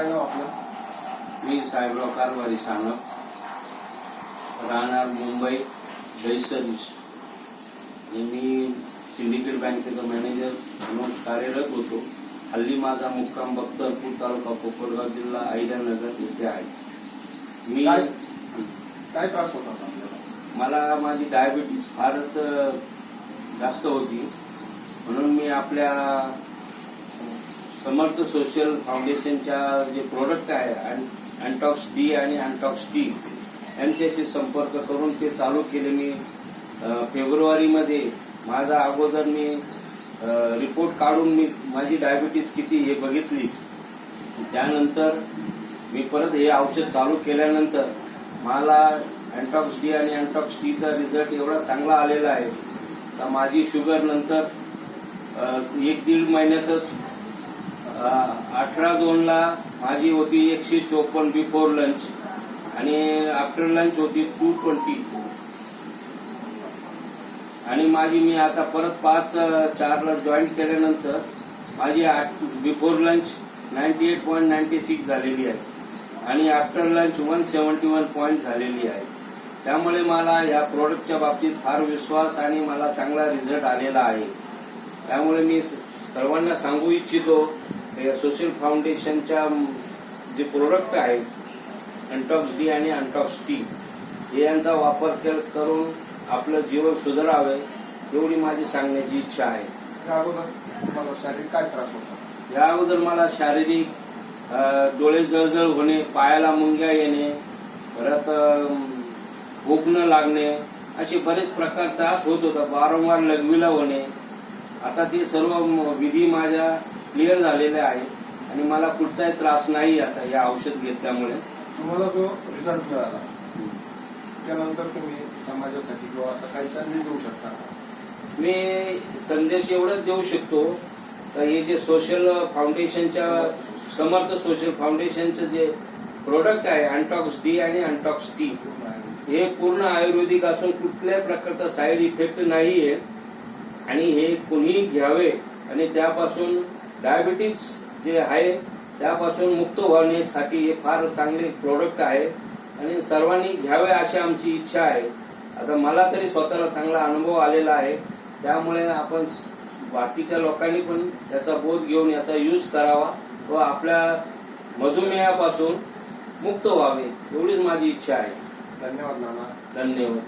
काय नाव आपलं? मी साहेबराव कारभारी सानप, राहणार मुंबई दहिसर. मी सिंडिकेट बँकेचा मॅनेजर म्हणून कार्यरत होतो. हल्ली माझा मुक्काम बख्तरपूर तालुका कोपरगाव जिल्हा अहिल्यानगर येथे आहे. मी काय त्रास होता आपल्याला? मला माझी डायबिटीज फारच जास्त होती, म्हणून मी आपल्या समर्थ सोशल फाउंडेशनच्या जे प्रोडक्ट आहे अँटॉक्स डी आणि अँटॉक्स टी यांच्याशी संपर्क करून ते चालू केले. मी फेब्रुवारीमध्ये माझा अगोदर मी रिपोर्ट काढून मी माझी डायबिटीज किती हे बघितली. त्यानंतर मी परत हे औषध चालू केल्यानंतर मला अँटॉक्स डी आणि अँटॉक्स टीचा रिझल्ट एवढा चांगला आलेला आहे का माझी शुगर नंतर 1-1.5 महिन्यातच 18/2 माझी होती 154 बिफोर लंच आणि आफ्टर लंच होती 220 आणि मी आता परत 5/4 जॉईन केल्यानंतर माझी बिफोर लंच 98.96 झालेली आहे आणि आफ्टर लंच 171 पॉईंट झालेली आहे. त्यामुळे मला या प्रोडक्टच्या बाबतीत फार विश्वास आणि मला चांगला रिझल्ट आलेला आहे. त्यामुळे मी सर्वांना सांगू इच्छितो या सोशल फाउंडेशनच्या जे प्रोडक्ट आहेत अँटॉक्स डी आणि अँटॉक्स टी हे यांचा वापर करून आपलं जीवन सुधारावे एवढी माझी सांगण्याची इच्छा आहे. या अगोदर तुम्हाला शारीरिक काय त्रास होता? या अगोदर मला शारीरिक डोळे जळजळ होणे, पायाला मुंग्या येणे, परत भूक न लागणे असे बरेच प्रकार त्रास होत होता. वारंवार लघवीला होणे. आता ते सर्व विधी माझ्या क्लिअर झालेल्या आहे आणि मला कुठचाही त्रास नाही आता या औषध घेतल्यामुळे. तुम्हाला जो रिझल्ट मिळाला त्यानंतर तुम्ही समाजासाठी किंवा असा काही संदेश देऊ शकता? मी संदेश एवढाच देऊ शकतो तर हे जे सोशल फाउंडेशनच्या समर्थ सोशल फाउंडेशनचं जे प्रोडक्ट आहे अँटॉक्स डी आणि अँटॉक्स टी हे पूर्ण आयुर्वेदिक असून कुठल्याही प्रकारचा साईड इफेक्ट नाहीये आणि हे कुणीही घ्यावे आणि त्यापासून डायबिटीज जे आहे त्यापासून मुक्त होण्यासाठी हे फार चांगले प्रोडक्ट आहे आणि सर्वांनी घ्यावे अशी आमची इच्छा आहे. आता मला तरी स्वतःला चांगला अनुभव आलेला आहे. त्यामुळे आपण बाकीच्या लोकांनी पण याचा बोध घेऊन याचा यूज करावा व आपल्या मधुमेहापासून मुक्त व्हावे एवढीच माझी इच्छा आहे. धन्यवाद नाना. धन्यवाद.